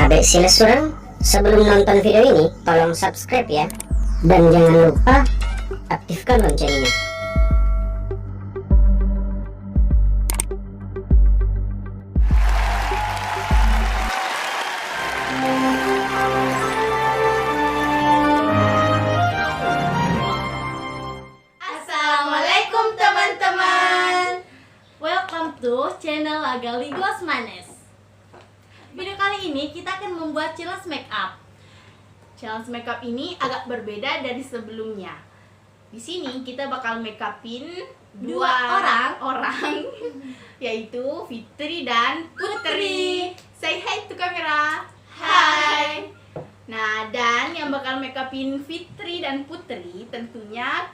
Adik Silesurang, sebelum nonton video ini, tolong subscribe ya. Dan jangan lupa aktifkan loncengnya. Assalamualaikum teman-teman. Welcome to channel Lagali Gosmanes. Video kali ini kita akan membuat challenge makeup. Challenge makeup ini agak berbeda dari sebelumnya. Di sini kita bakal makeupin dua orang yaitu Fitri dan Putri. Say hi to kamera. Hai. Nah, dan yang bakal makeupin Fitri dan Putri tentunya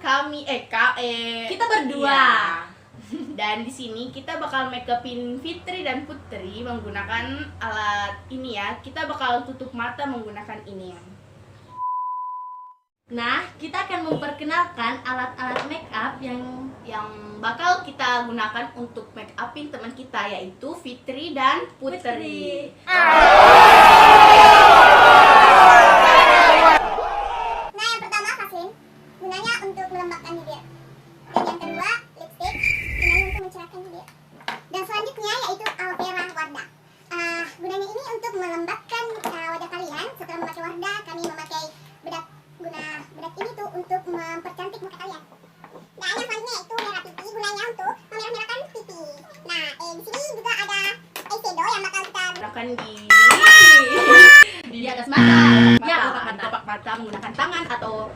kita berdua. Iya. Dan di sini kita bakal makeupin Fitri dan Putri menggunakan alat ini ya. Kita bakal tutup mata menggunakan ini. Nah, kita akan memperkenalkan alat-alat makeup yang bakal kita gunakan untuk makeupin teman kita, yaitu Fitri dan Putri. Nah, yang pertama vaselin, gunanya untuk melembabkan bibir. Dan yang kedua, lipstick, gunanya untuk mencerahkan bibir. Dan selanjutnya yaitu aloe vera Wardah. Gunanya ini untuk melembabkan wajah kalian. Setelah memakai Wardah, kami memakai bedak. Guna bedak ini tuh untuk mempercantik muka kalian. Dan yang selanjutnya yaitu merah pipi, gunanya untuk memerah-merahkan pipi. Nah, di sini juga ada eyeshadow yang bakal kita Gunakan di atas mata, ya, telapak mata menggunakan tangan atau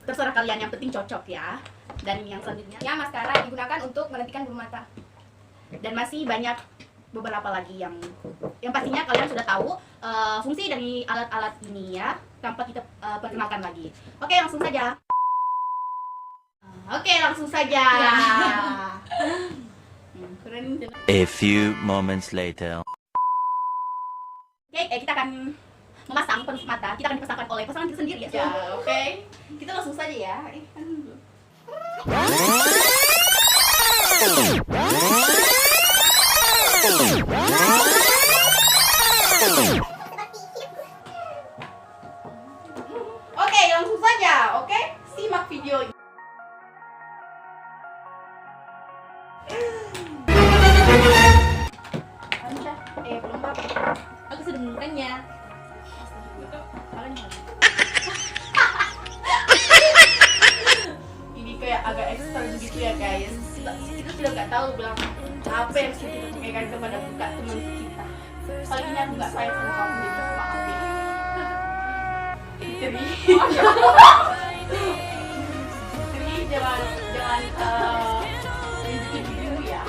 terserah kalian, yang penting cocok ya. Dan yang selanjutnya Ya, maskara digunakan untuk menetikan bulu mata. dan masih banyak beberapa lagi yang pastinya kalian sudah tahu fungsi dari alat-alat ini ya, tanpa kita perkenalkan lagi. Oke, langsung saja. Keren. A few moments later. Oke, kita akan memasang penutup mata. Kita akan dipasangkan oleh pasangan kita sendiri ya. Oke. Kita langsung saja ya. Oke, langsung saja. Oke, simak video ini. Pelembab. Aku sudah menemukannya. Ini kayak agak ekstra begitu ya guys. Kita sudah nggak tahu bilang apa yang harus kita sampaikan kepada buka teman kita. Kali ini aku nggak sayang sama kamu, jadi maaf ya. Jadi jangan tunjukin dulu ya.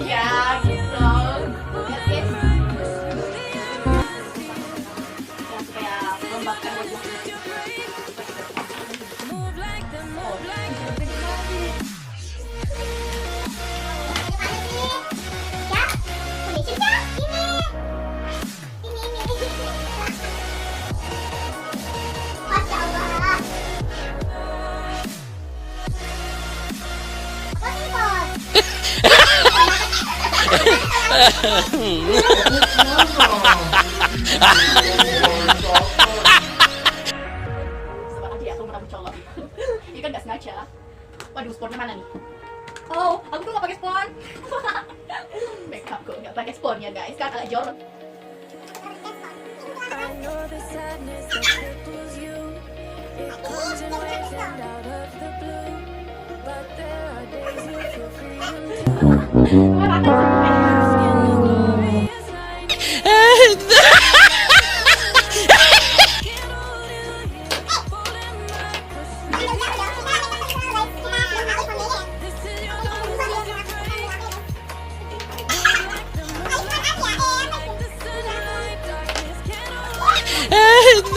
Ya gitu. Supaya melembabkan wajah. Masya Allah. Sama aja aku merambut colok. Ini kan nggak sengaja. Waduh, sponnya mana nih? Oh, aku tuh nggak pakai spon. Makeup kok nggak pakai sponnya guys, kan agak jorok. I know the sadness that cripples you. It comes in waves and out of the blue. But there are days you feel freedom to bask in the glorious light. Can't hold you here, folding my cushion. This is your dance, your break. Like the moonlight, like the sunlight, darkness can't hold you.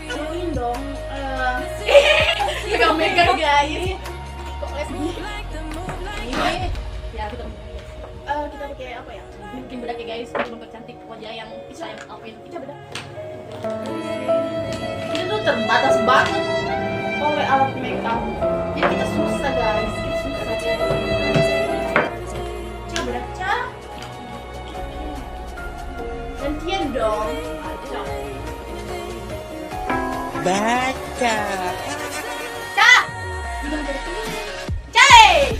Aduin dong. Megang-megang guys. Kok lesbi? Ini ya kita pakai apa ya? Bikin bedak ya guys. terbatas banget oleh alat makeup. Jadi kita susah guys, kita susah. Coba baca. Gantian dong. Baca. Cak. Cale.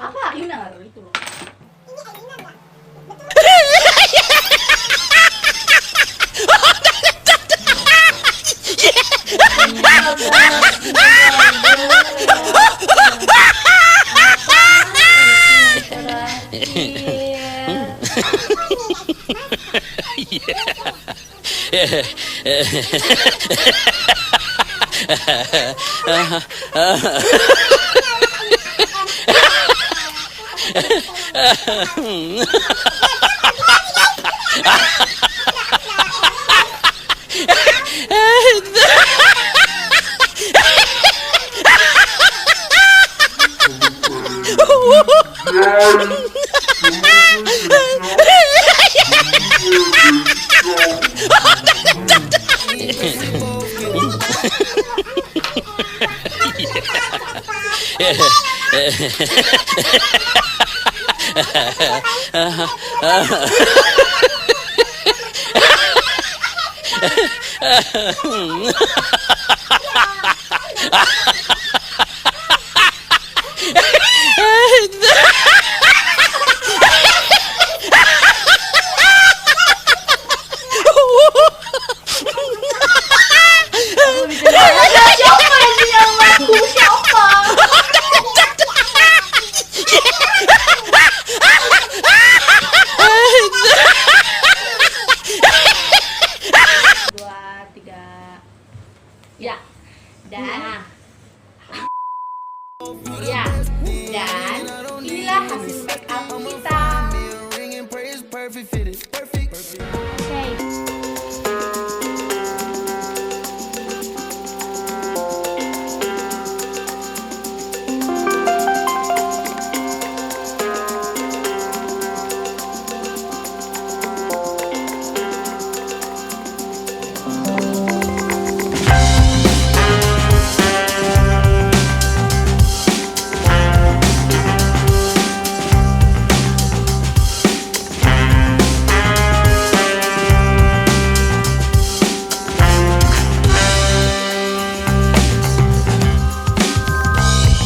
Apa? Yunar itu loh. Ini Alina nggak? Dua, tiga. Ya. Dan ya. Dan inilah hasil make up kita. Ring and praise perfect fitted. Perfect.